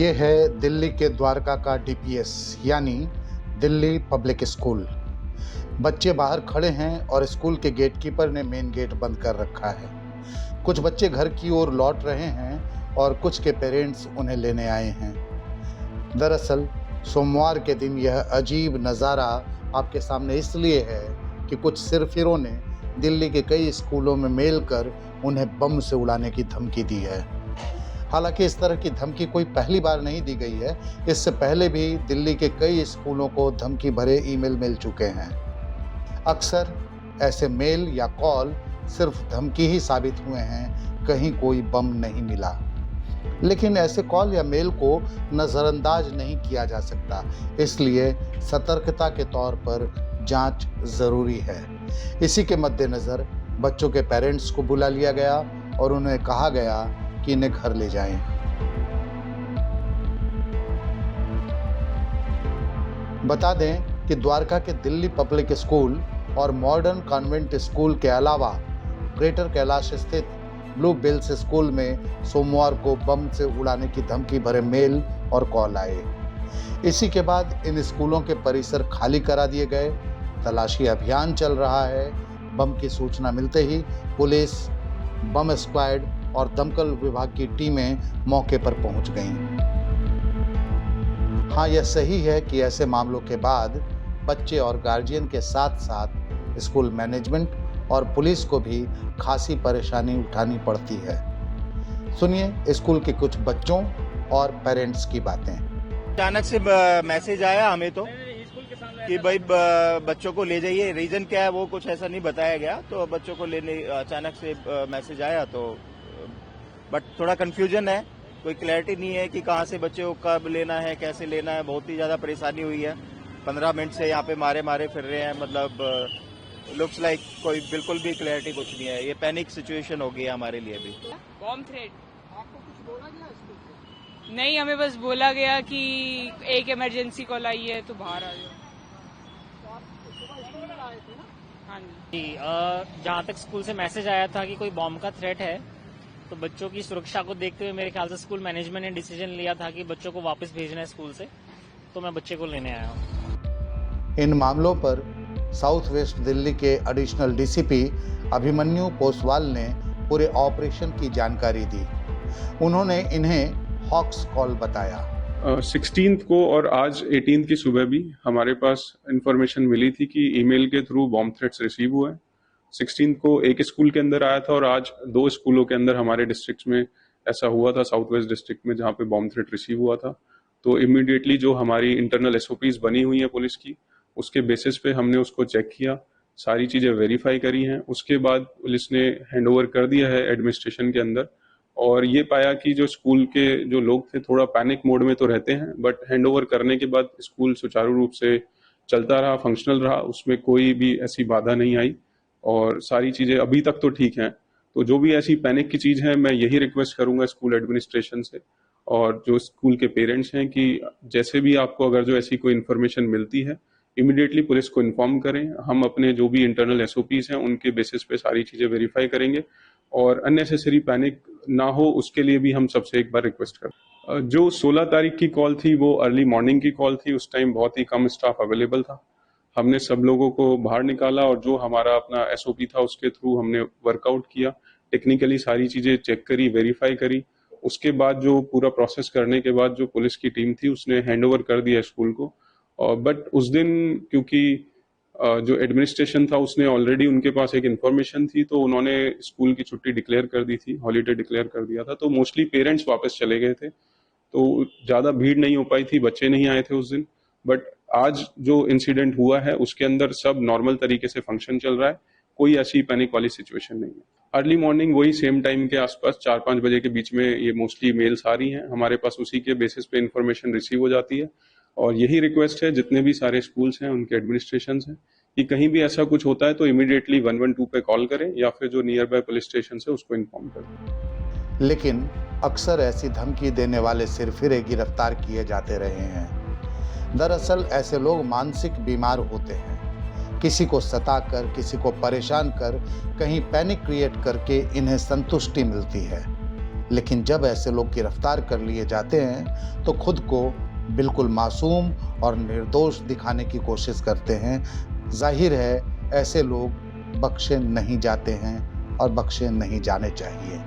ये है दिल्ली के द्वारका का डीपीएस यानी दिल्ली पब्लिक स्कूल। बच्चे बाहर खड़े हैं और स्कूल के गेटकीपर ने मेन गेट बंद कर रखा है। कुछ बच्चे घर की ओर लौट रहे हैं और कुछ के पेरेंट्स उन्हें लेने आए हैं। दरअसल सोमवार के दिन यह अजीब नज़ारा आपके सामने इसलिए है कि कुछ सिरफिरों ने दिल्ली के कई स्कूलों में मेल कर उन्हें बम से उड़ाने की धमकी दी है। हालांकि इस तरह की धमकी कोई पहली बार नहीं दी गई है। इससे पहले भी दिल्ली के कई स्कूलों को धमकी भरे ईमेल मिल चुके हैं। अक्सर ऐसे मेल या कॉल सिर्फ धमकी ही साबित हुए हैं, कहीं कोई बम नहीं मिला। लेकिन ऐसे कॉल या मेल को नज़रअंदाज नहीं किया जा सकता, इसलिए सतर्कता के तौर पर जांच जरूरी है। इसी के मद्देनज़र बच्चों के पेरेंट्स को बुला लिया गया और उन्हें कहा गया कि इन्हें घर ले जाएं। बता दें कि द्वारका के दिल्ली पब्लिक स्कूल और मॉडर्न कॉन्वेंट स्कूल के अलावा ग्रेटर कैलाश स्थित ब्लू बिल्स स्कूल में सोमवार को बम से उड़ाने की धमकी भरे मेल और कॉल आए। इसी के बाद इन स्कूलों के परिसर खाली करा दिए गए। तलाशी अभियान चल रहा है। बम की सूचना मिलते ही पुलिस, बम स्क्वाड और दमकल विभाग की टीमें मौके पर पहुंच गईं। हाँ, यह सही है कि ऐसे मामलों के बाद बच्चे और गार्जियन के साथ साथ स्कूल मैनेजमेंट और पुलिस को भी खासी परेशानी उठानी पड़ती है। सुनिए स्कूल के कुछ बच्चों और पेरेंट्स की बातें। अचानक से मैसेज आया हमें तो कि भाई बच्चों को ले जाइए। रीजन क्या है वो कुछ ऐसा नहीं बताया गया, तो बच्चों को लेने अचानक से मैसेज आया। तो बट थोड़ा कंफ्यूजन है, कोई क्लैरिटी नहीं है कि कहाँ से बच्चे को कब लेना है, कैसे लेना है। बहुत ही ज्यादा परेशानी हुई है। 15 मिनट से यहाँ पे मारे फिर रहे हैं। मतलब लुक्स लाइक कोई बिल्कुल भी क्लैरिटी कुछ नहीं है। ये पैनिक सिचुएशन हो गई है हमारे लिए भी। बॉम्ब थ्रेट आपको कुछ बोला गया स्कूल से? नहीं, हमें बस बोला गया कि एक इमरजेंसी कॉल आई है तो बाहर आ जाओ। तो आप सुबह स्कूल में आए थे ना? हाँ जी। जहाँ तक स्कूल से मैसेज आया था कि कोई बॉम्ब का थ्रेट है, तो बच्चों की सुरक्षा को देखते हुए मेरे ख्याल से स्कूल मैनेजमेंट ने डिसीजन लिया था कि बच्चों को वापस भेजना है स्कूल से, तो मैं बच्चे को लेने आया हूँ। इन मामलों पर साउथ वेस्ट दिल्ली के एडिशनल डीसीपी अभिमन्यु पोसवाल ने पूरे ऑपरेशन की जानकारी दी। उन्होंने इन्हें हॉक्स कॉल बताया। 16th को और आज 18th की सुबह भी हमारे पास इंफॉर्मेशन मिली थी कि ईमेल के थ्रू बॉम्ब थ्रेट्स रिसीव हुए हैं। 16th को एक स्कूल के अंदर आया था और आज 2 स्कूलों के अंदर हमारे डिस्ट्रिक्ट में ऐसा हुआ था, साउथ वेस्ट डिस्ट्रिक्ट में, जहाँ पे बॉम्ब थ्रेट रिसीव हुआ था। तो इमीडिएटली जो हमारी इंटरनल एसओपीज बनी हुई है पुलिस की, उसके बेसिस पे हमने उसको चेक किया, सारी चीज़ें वेरीफाई करी हैं। उसके बाद पुलिस ने हैंडओवर कर दिया है एडमिनिस्ट्रेशन के अंदर, और ये पाया कि जो स्कूल के जो लोग थे थोड़ा पैनिक मोड में तो रहते हैं, बट हैंडओवर करने के बाद स्कूल सुचारू रूप से चलता रहा, फंक्शनल रहा, उसमें कोई भी ऐसी बाधा नहीं आई और सारी चीज़ें अभी तक तो ठीक हैं। तो जो भी ऐसी पैनिक की चीज़ है, मैं यही रिक्वेस्ट करूंगा स्कूल एडमिनिस्ट्रेशन से और जो स्कूल के पेरेंट्स हैं कि जैसे भी आपको अगर जो ऐसी कोई इन्फॉर्मेशन मिलती है, इमीडिएटली पुलिस को इन्फॉर्म करें। हम अपने जो भी इंटरनल एसओपीज हैं उनके बेसिस पे सारी चीज़ें वेरीफाई करेंगे और अननेसेसरी पैनिक ना हो, उसके लिए भी हम सबसे एक बार रिक्वेस्ट करें। जो 16 तारीख की कॉल थी वो अर्ली मॉर्निंग की कॉल थी। उस टाइम बहुत ही कम स्टाफ अवेलेबल था। हमने सब लोगों को बाहर निकाला और जो हमारा अपना एसओपी था उसके थ्रू हमने वर्कआउट किया, टेक्निकली सारी चीज़ें चेक करी, वेरीफाई करी। उसके बाद जो पूरा प्रोसेस करने के बाद जो पुलिस की टीम थी उसने हैंडओवर कर दिया स्कूल को। बट उस दिन क्योंकि जो एडमिनिस्ट्रेशन था उसने ऑलरेडी, उनके पास एक इन्फॉर्मेशन थी, तो उन्होंने स्कूल की छुट्टी डिक्लेयर कर दी थी, हॉलीडे डिक्लेयर कर दिया था। तो मोस्टली पेरेंट्स वापस चले गए थे, तो ज़्यादा भीड़ नहीं हो पाई थी, बच्चे नहीं आए थे उस दिन। बट आज जो इंसिडेंट हुआ है उसके अंदर सब नॉर्मल तरीके से फंक्शन चल रहा है, कोई ऐसी पैनिक वाली सिचुएशन नहीं है। अर्ली मॉर्निंग वही सेम टाइम के आसपास 4-5 बजे के बीच में ये मोस्टली मेल्स आ रही हैं हमारे पास, उसी के बेसिस पे इंफॉर्मेशन रिसीव हो जाती है। और यही रिक्वेस्ट है जितने भी सारे स्कूल्स हैं उनके एडमिनिस्ट्रेशन हैं कि कहीं भी ऐसा कुछ होता है तो इमीडिएटली 112 पे कॉल करें या फिर जो नियर बाय पुलिस स्टेशन है उसको इन्फॉर्म करें। लेकिन अक्सर ऐसी धमकी देने वाले सिरफिरे गिरफ्तार किए जाते रहे हैं। दरअसल ऐसे लोग मानसिक बीमार होते हैं। किसी को सताकर, किसी को परेशान कर, कहीं पैनिक क्रिएट करके इन्हें संतुष्टि मिलती है। लेकिन जब ऐसे लोग गिरफ्तार कर लिए जाते हैं तो खुद को बिल्कुल मासूम और निर्दोष दिखाने की कोशिश करते हैं। जाहिर है ऐसे लोग बख्शे नहीं जाते हैं और बख्शे नहीं जाने चाहिए।